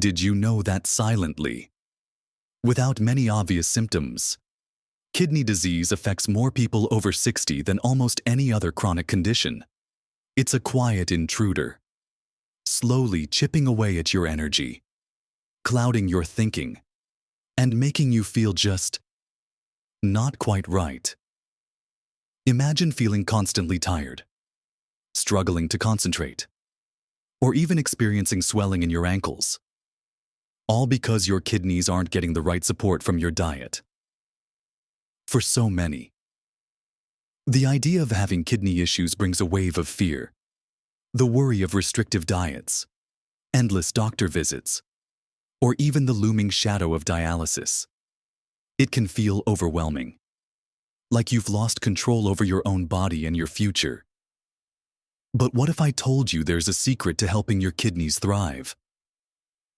Did you know that silently, without many obvious symptoms, kidney disease affects more people over 60 than almost any other chronic condition? It's a quiet intruder, slowly chipping away at your energy, clouding your thinking, and making you feel just not quite right. Imagine feeling constantly tired, struggling to concentrate, or even experiencing swelling in your ankles, all because your kidneys aren't getting the right support from your diet. For so many, the idea of having kidney issues brings a wave of fear, the worry of restrictive diets, endless doctor visits, or even the looming shadow of dialysis. It can feel overwhelming, like you've lost control over your own body and your future. But what if I told you there's a secret to helping your kidneys thrive?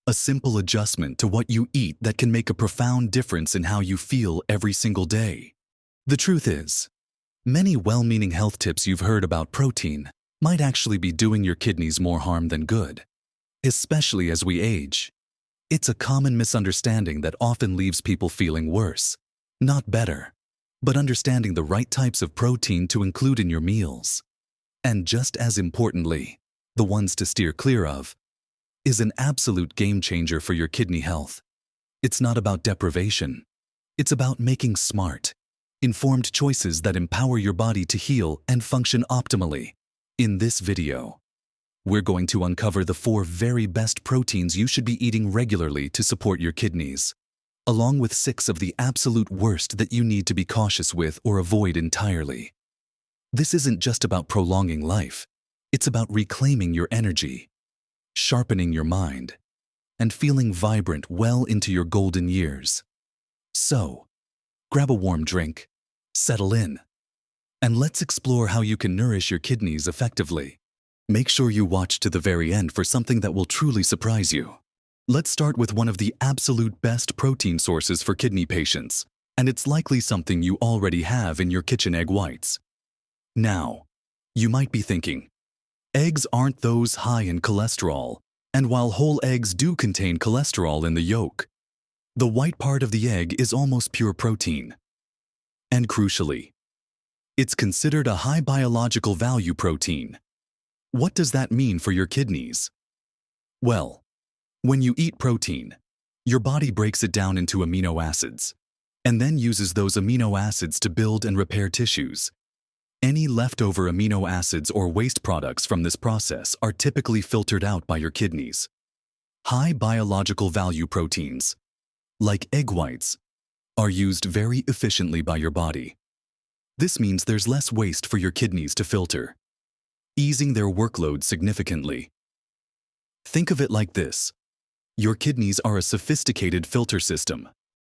A simple adjustment to what you eat that can make a profound difference in how you feel every single day. The truth is, many well-meaning health tips you've heard about protein might actually be doing your kidneys more harm than good, especially as we age. It's a common misunderstanding that often leaves people feeling worse, not better, but understanding the right types of protein to include in your meals, and just as importantly, the ones to steer clear of, is an absolute game changer for your kidney health. It's not about deprivation. It's about making smart, informed choices that empower your body to heal and function optimally. In this video, we're going to uncover the 4 very best proteins you should be eating regularly to support your kidneys, along with 6 of the absolute worst that you need to be cautious with or avoid entirely. This isn't just about prolonging life. It's about reclaiming your energy, sharpening your mind, and feeling vibrant well into your golden years. So, grab a warm drink, settle in, and let's explore how you can nourish your kidneys effectively. Make sure you watch to the very end for something that will truly surprise you. Let's start with one of the absolute best protein sources for kidney patients, and it's likely something you already have in your kitchen: egg whites. Now, you might be thinking, eggs aren't those high in cholesterol, and while whole eggs do contain cholesterol in the yolk, the white part of the egg is almost pure protein. And crucially, it's considered a high biological value protein. What does that mean for your kidneys? Well, when you eat protein, your body breaks it down into amino acids, and then uses those amino acids to build and repair tissues. Any leftover amino acids or waste products from this process are typically filtered out by your kidneys. High biological value proteins, like egg whites, are used very efficiently by your body. This means there's less waste for your kidneys to filter, easing their workload significantly. Think of it like this: your kidneys are a sophisticated filter system.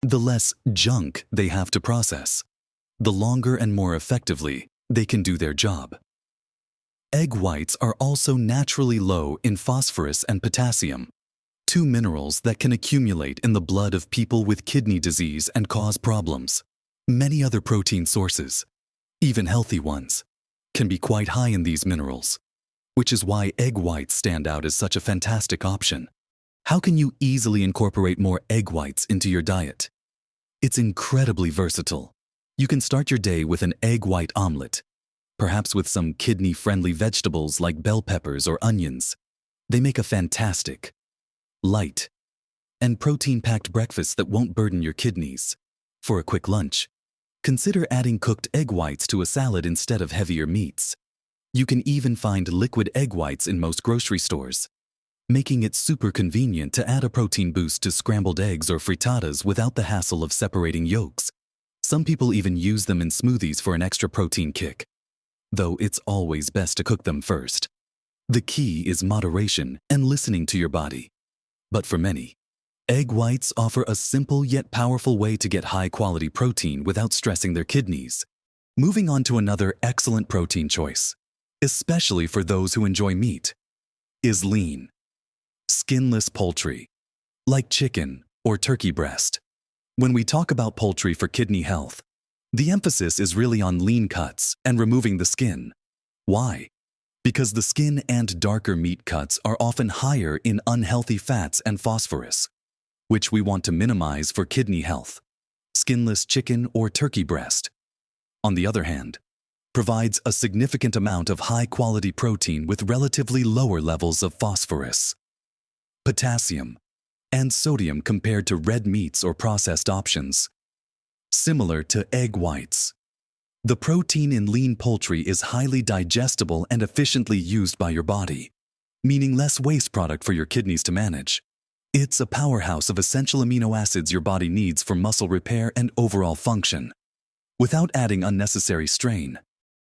The less junk they have to process, the longer and more effectively they can do their job. Egg whites are also naturally low in phosphorus and potassium, 2 minerals that can accumulate in the blood of people with kidney disease and cause problems. Many other protein sources, even healthy ones, can be quite high in these minerals, which is why egg whites stand out as such a fantastic option. How can you easily incorporate more egg whites into your diet? It's incredibly versatile. You can start your day with an egg white omelet, perhaps with some kidney-friendly vegetables like bell peppers or onions. They make a fantastic, light, and protein-packed breakfast that won't burden your kidneys. For a quick lunch, consider adding cooked egg whites to a salad instead of heavier meats. You can even find liquid egg whites in most grocery stores, making it super convenient to add a protein boost to scrambled eggs or frittatas without the hassle of separating yolks. Some people even use them in smoothies for an extra protein kick, though it's always best to cook them first. The key is moderation and listening to your body. But for many, egg whites offer a simple yet powerful way to get high-quality protein without stressing their kidneys. Moving on to another excellent protein choice, especially for those who enjoy meat, is lean, skinless poultry, like chicken or turkey breast. When we talk about poultry for kidney health, the emphasis is really on lean cuts and removing the skin. Why? because the skin and darker meat cuts are often higher in unhealthy fats and phosphorus, which we want to minimize for kidney health. Skinless chicken or turkey breast, on the other hand, provides a significant amount of high-quality protein with relatively lower levels of phosphorus, potassium, and sodium compared to red meats or processed options. Similar to egg whites, the protein in lean poultry is highly digestible and efficiently used by your body, meaning less waste product for your kidneys to manage. It's a powerhouse of essential amino acids your body needs for muscle repair and overall function, without adding unnecessary strain.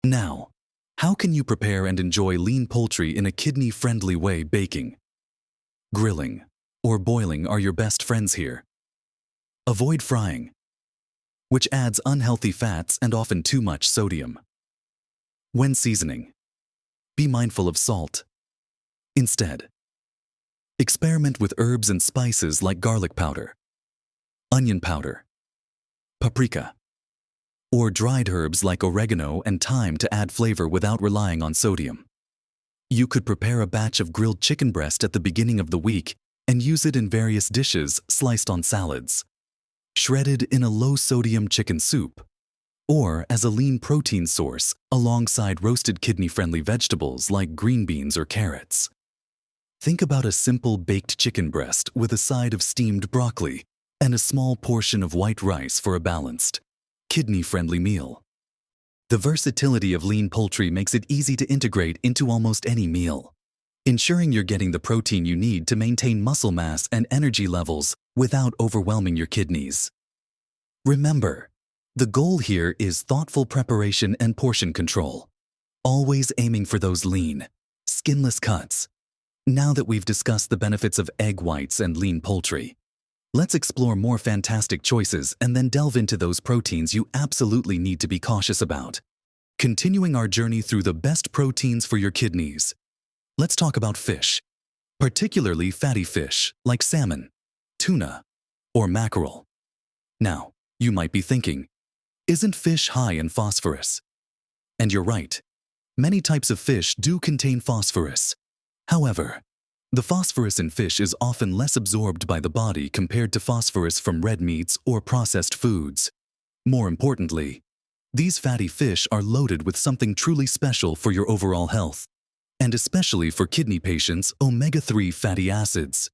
Now, how can you prepare and enjoy lean poultry in a kidney-friendly way? Baking, grilling, or boiling are your best friends here. Avoid frying, which adds unhealthy fats and often too much sodium. When seasoning, be mindful of salt. Instead, experiment with herbs and spices like garlic powder, onion powder, paprika, or dried herbs like oregano and thyme to add flavor without relying on sodium. You could prepare a batch of grilled chicken breast at the beginning of the week and use it in various dishes sliced on salads, shredded in a low-sodium chicken soup, or as a lean protein source alongside roasted kidney-friendly vegetables like green beans or carrots. Think about a simple baked chicken breast with a side of steamed broccoli and a small portion of white rice for a balanced, kidney-friendly meal. The versatility of lean poultry makes it easy to integrate into almost any meal, ensuring you're getting the protein you need to maintain muscle mass and energy levels without overwhelming your kidneys. Remember, the goal here is thoughtful preparation and portion control, always aiming for those lean, skinless cuts. Now that we've discussed the benefits of egg whites and lean poultry, let's explore more fantastic choices and then delve into those proteins you absolutely need to be cautious about. Continuing our journey through the best proteins for your kidneys, let's talk about fish, particularly fatty fish like salmon, tuna, or mackerel. Now, you might be thinking, isn't fish high in phosphorus? And you're right. Many types of fish do contain phosphorus. However, the phosphorus in fish is often less absorbed by the body compared to phosphorus from red meats or processed foods. More importantly, these fatty fish are loaded with something truly special for your overall health, and especially for kidney patients, omega-3 fatty acids.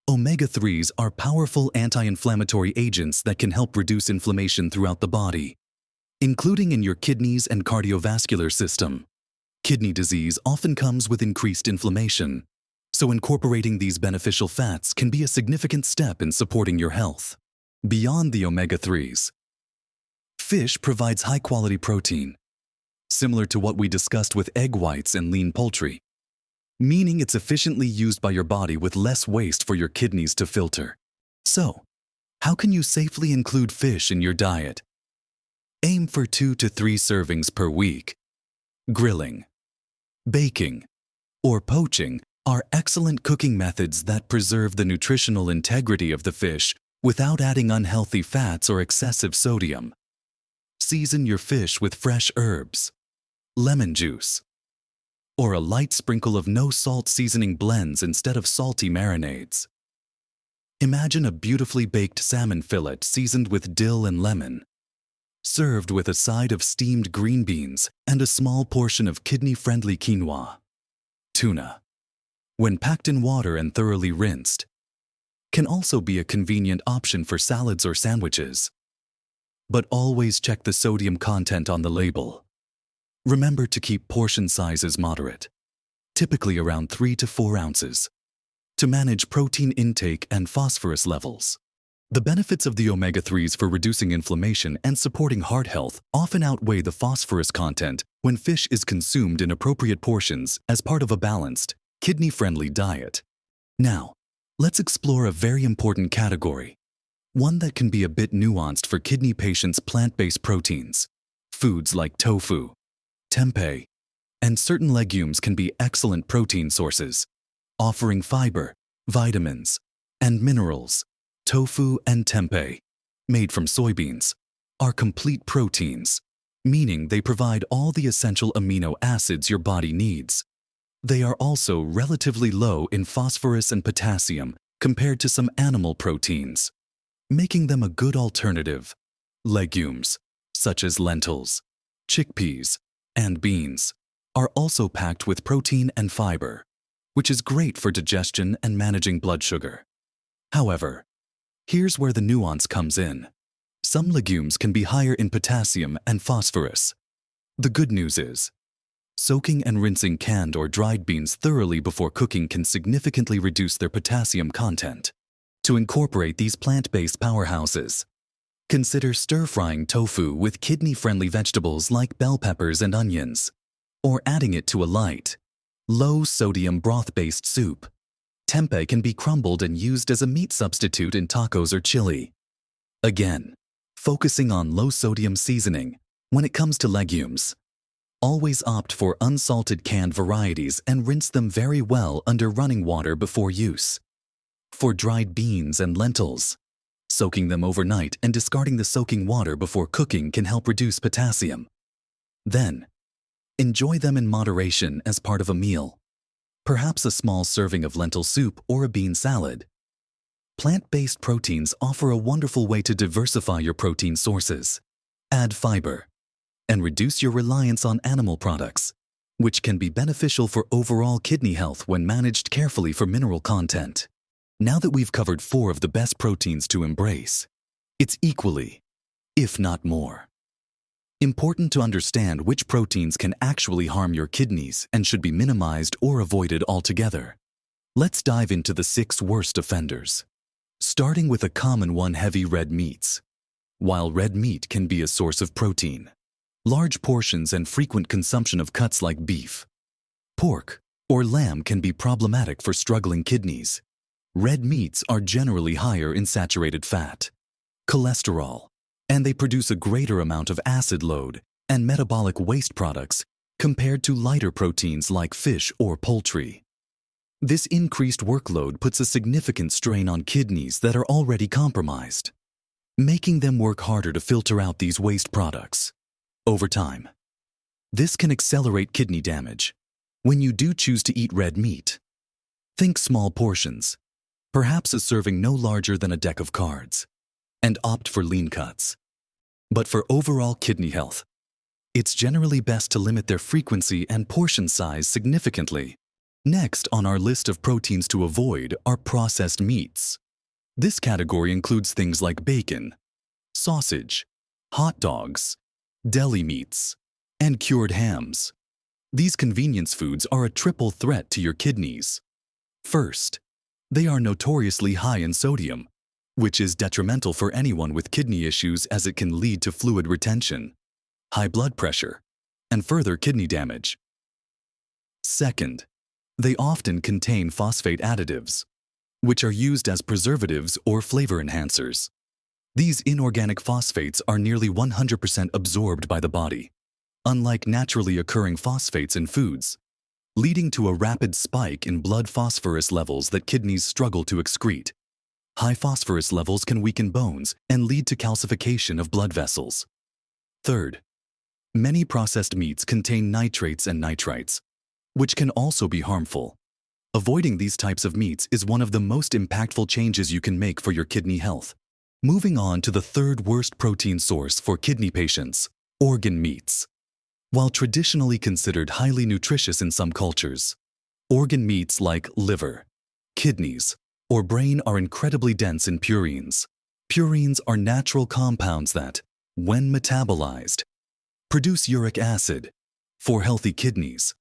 Omega-3s are powerful anti-inflammatory agents that can help reduce inflammation throughout the body, including in your kidneys and cardiovascular system. Kidney disease often comes with increased inflammation, so incorporating these beneficial fats can be a significant step in supporting your health. Beyond the omega-3s, fish provides high-quality protein, similar to what we discussed with egg whites and lean poultry, meaning it's efficiently used by your body with less waste for your kidneys to filter. So, how can you safely include fish in your diet? Aim for 2 to 3 servings per week. Grilling, baking, or poaching are excellent cooking methods that preserve the nutritional integrity of the fish without adding unhealthy fats or excessive sodium. Season your fish with fresh herbs, lemon juice, or a light sprinkle of no-salt seasoning blends instead of salty marinades. Imagine a beautifully baked salmon fillet seasoned with dill and lemon, served with a side of steamed green beans and a small portion of kidney-friendly quinoa. Tuna, when packed in water and thoroughly rinsed, can also be a convenient option for salads or sandwiches. But always check the sodium content on the label. Remember to keep portion sizes moderate, typically around 3 to 4 ounces, to manage protein intake and phosphorus levels. The benefits of the omega-3s for reducing inflammation and supporting heart health often outweigh the phosphorus content when fish is consumed in appropriate portions as part of a balanced, kidney-friendly diet. Now, let's explore a very important category, one that can be a bit nuanced for kidney patients: plant-based proteins. Foods like tofu, tempeh, and certain legumes can be excellent protein sources, offering fiber, vitamins, and minerals. Tofu and tempeh, made from soybeans, are complete proteins, meaning they provide all the essential amino acids your body needs. They are also relatively low in phosphorus and potassium compared to some animal proteins, making them a good alternative. Legumes, such as lentils, chickpeas, and beans, are also packed with protein and fiber, which is great for digestion and managing blood sugar. However, here's where the nuance comes in. Some legumes can be higher in potassium and phosphorus. The good news is, soaking and rinsing canned or dried beans thoroughly before cooking can significantly reduce their potassium content. To incorporate these plant-based powerhouses, consider stir-frying tofu with kidney-friendly vegetables like bell peppers and onions, or adding it to a light, low-sodium broth-based soup. Tempeh can be crumbled and used as a meat substitute in tacos or chili. Again, focusing on low-sodium seasoning when it comes to legumes. Always opt for unsalted canned varieties and rinse them very well under running water before use. For dried beans and lentils, soaking them overnight and discarding the soaking water before cooking can help reduce potassium. Then, enjoy them in moderation as part of a meal, perhaps a small serving of lentil soup or a bean salad. Plant-based proteins offer a wonderful way to diversify your protein sources, add fiber, and reduce your reliance on animal products, which can be beneficial for overall kidney health when managed carefully for mineral content. Now that we've covered 4 of the best proteins to embrace, it's equally, if not more, important to understand which proteins can actually harm your kidneys and should be minimized or avoided altogether. Let's dive into the 6 worst offenders. Starting with a common one, heavy red meats. While red meat can be a source of protein, large portions and frequent consumption of cuts like beef, pork, or lamb can be problematic for struggling kidneys. Red meats are generally higher in saturated fat, cholesterol, and they produce a greater amount of acid load and metabolic waste products compared to lighter proteins like fish or poultry. This increased workload puts a significant strain on kidneys that are already compromised, making them work harder to filter out these waste products. Over time, this can accelerate kidney damage. When you do choose to eat red meat, think small portions, perhaps a serving no larger than a deck of cards, and opt for lean cuts. But for overall kidney health, it's generally best to limit their frequency and portion size significantly. Next on our list of proteins to avoid are processed meats. This category includes things like bacon, sausage, hot dogs, deli meats, and cured hams. These convenience foods are a triple threat to your kidneys. First, they are notoriously high in sodium, which is detrimental for anyone with kidney issues as it can lead to fluid retention, high blood pressure, and further kidney damage. Second, they often contain phosphate additives, which are used as preservatives or flavor enhancers. These inorganic phosphates are nearly 100% absorbed by the body, unlike naturally occurring phosphates in foods, leading to a rapid spike in blood phosphorus levels that kidneys struggle to excrete. High phosphorus levels can weaken bones and lead to calcification of blood vessels. Third, many processed meats contain nitrates and nitrites, which can also be harmful. Avoiding these types of meats is one of the most impactful changes you can make for your kidney health. Moving on to the 3rd worst protein source for kidney patients, organ meats. While traditionally considered highly nutritious in some cultures, organ meats like liver, kidneys, or brain are incredibly dense in purines. Purines are natural compounds that, when metabolized, produce uric acid. For healthy kidneys,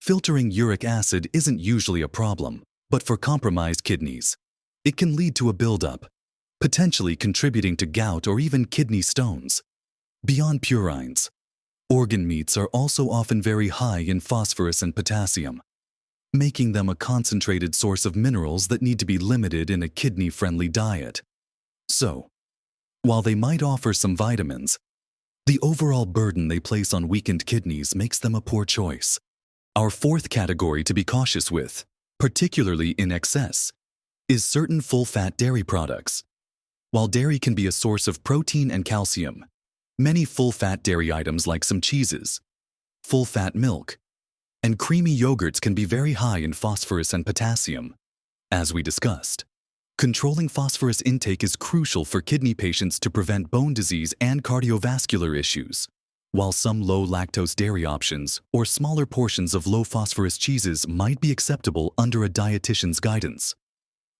filtering uric acid isn't usually a problem, but for compromised kidneys, it can lead to a buildup, potentially contributing to gout or even kidney stones. Beyond purines, organ meats are also often very high in phosphorus and potassium, making them a concentrated source of minerals that need to be limited in a kidney-friendly diet. So, while they might offer some vitamins, the overall burden they place on weakened kidneys makes them a poor choice. Our 4th category to be cautious with, particularly in excess, is certain full-fat dairy products. While dairy can be a source of protein and calcium, many full-fat dairy items like some cheeses, full-fat milk, and creamy yogurts can be very high in phosphorus and potassium. As we discussed, controlling phosphorus intake is crucial for kidney patients to prevent bone disease and cardiovascular issues. While some low-lactose dairy options or smaller portions of low-phosphorus cheeses might be acceptable under a dietitian's guidance,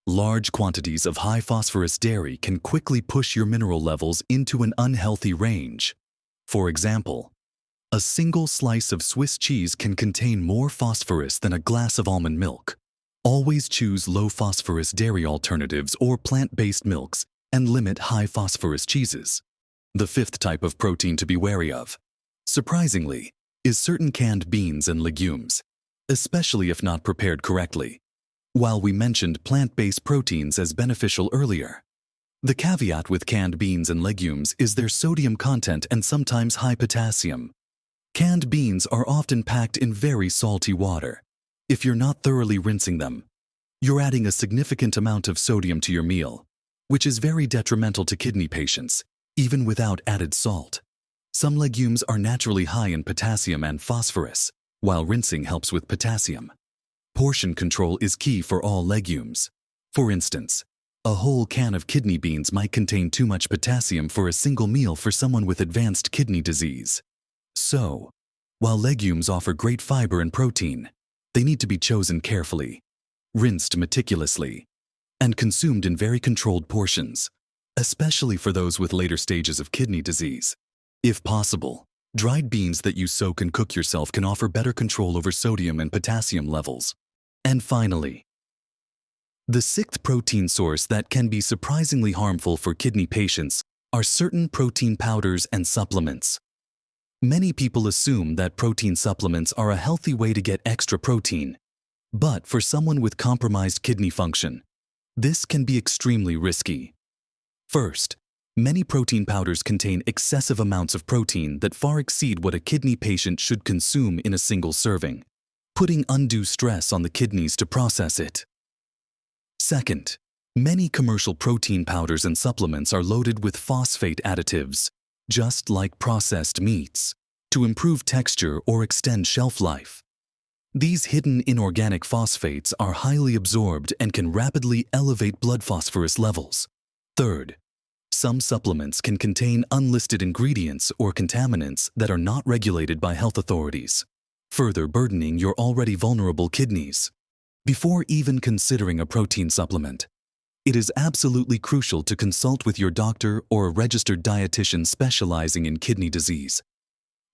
large quantities of high-phosphorus dairy can quickly push your mineral levels into an unhealthy range. For example, a single slice of Swiss cheese can contain more phosphorus than a glass of almond milk. Always choose low-phosphorus dairy alternatives or plant-based milks and limit high-phosphorus cheeses. The fifth type of protein to be wary of, surprisingly, is certain canned beans and legumes, especially if not prepared correctly. While we mentioned plant-based proteins as beneficial earlier, the caveat with canned beans and legumes is their sodium content and sometimes high potassium. Canned beans are often packed in very salty water. If you're not thoroughly rinsing them, you're adding a significant amount of sodium to your meal, which is very detrimental to kidney patients, even without added salt. Some legumes are naturally high in potassium and phosphorus, while rinsing helps with potassium. Portion control is key for all legumes. For instance, a whole can of kidney beans might contain too much potassium for a single meal for someone with advanced kidney disease. So, while legumes offer great fiber and protein, they need to be chosen carefully, rinsed meticulously, and consumed in very controlled portions, especially for those with later stages of kidney disease. If possible, dried beans that you soak and cook yourself can offer better control over sodium and potassium levels. And finally, the sixth protein source that can be surprisingly harmful for kidney patients are certain protein powders and supplements. Many people assume that protein supplements are a healthy way to get extra protein, but for someone with compromised kidney function, this can be extremely risky. First, many protein powders contain excessive amounts of protein that far exceed what a kidney patient should consume in a single serving, putting undue stress on the kidneys to process it. Second, many commercial protein powders and supplements are loaded with phosphate additives, just like processed meats, to improve texture or extend shelf life. These hidden inorganic phosphates are highly absorbed and can rapidly elevate blood phosphorus levels. Third, some supplements can contain unlisted ingredients or contaminants that are not regulated by health authorities, further burdening your already vulnerable kidneys. Before even considering a protein supplement, it is absolutely crucial to consult with your doctor or a registered dietitian specializing in kidney disease.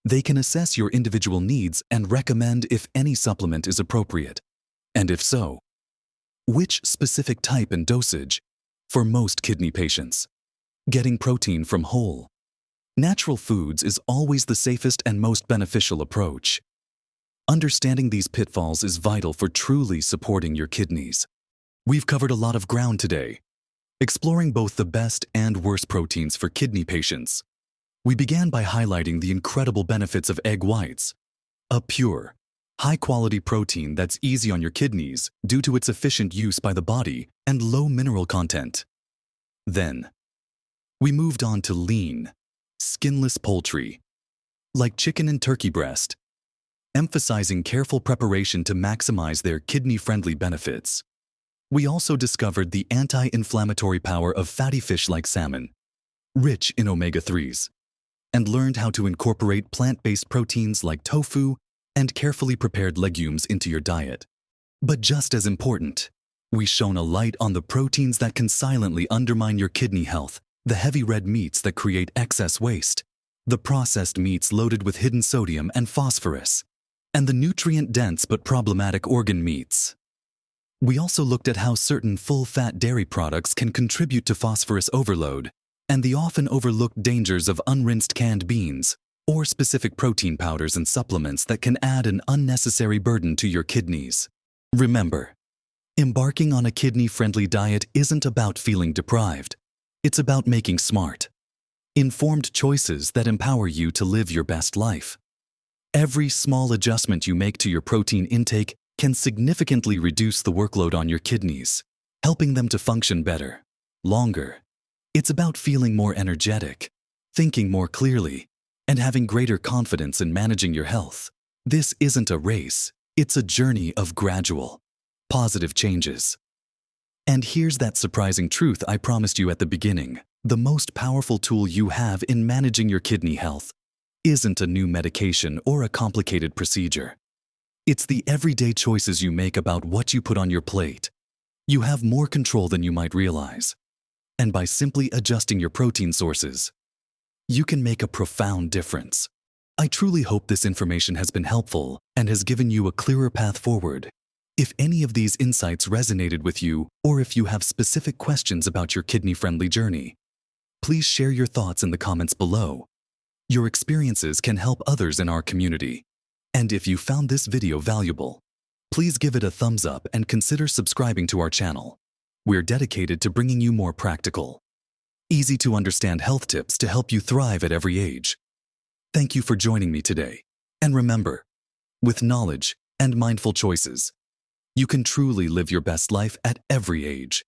They can assess your individual needs and recommend if any supplement is appropriate, and if so, which specific type and dosage. For most kidney patients, getting protein from whole, natural foods is always the safest and most beneficial approach. Understanding these pitfalls is vital for truly supporting your kidneys. We've covered a lot of ground today, exploring both the best and worst proteins for kidney patients. We began by highlighting the incredible benefits of egg whites, a pure, high-quality protein that's easy on your kidneys due to its efficient use by the body and low mineral content. Then, we moved on to lean, skinless poultry, like chicken and turkey breast, emphasizing careful preparation to maximize their kidney-friendly benefits. We also discovered the anti-inflammatory power of fatty fish like salmon, rich in omega-3s, and learned how to incorporate plant-based proteins like tofu and carefully prepared legumes into your diet. But just as important, we shone a light on the proteins that can silently undermine your kidney health, the heavy red meats that create excess waste, the processed meats loaded with hidden sodium and phosphorus, and the nutrient-dense but problematic organ meats. We also looked at how certain full-fat dairy products can contribute to phosphorus overload, and the often overlooked dangers of unrinsed canned beans, or specific protein powders and supplements that can add an unnecessary burden to your kidneys. Remember, embarking on a kidney-friendly diet isn't about feeling deprived. It's about making smart, informed choices that empower you to live your best life. Every small adjustment you make to your protein intake can significantly reduce the workload on your kidneys, helping them to function better, longer. It's about feeling more energetic, thinking more clearly, and having greater confidence in managing your health. This isn't a race, It's a journey of gradual, positive changes. And here's that surprising truth I promised you at the beginning. The most powerful tool you have in managing your kidney health isn't a new medication or a complicated procedure. It's the everyday choices you make about what you put on your plate. You have more control than you might realize. And by simply adjusting your protein sources, you can make a profound difference. I truly hope this information has been helpful and has given you a clearer path forward. If any of these insights resonated with you, or if you have specific questions about your kidney-friendly journey, please share your thoughts in the comments below. Your experiences can help others in our community. And if you found this video valuable, please give it a thumbs up and consider subscribing to our channel. We're dedicated to bringing you more practical, easy-to-understand health tips to help you thrive at every age. Thank you for joining me today. And remember, with knowledge and mindful choices, you can truly live your best life at every age.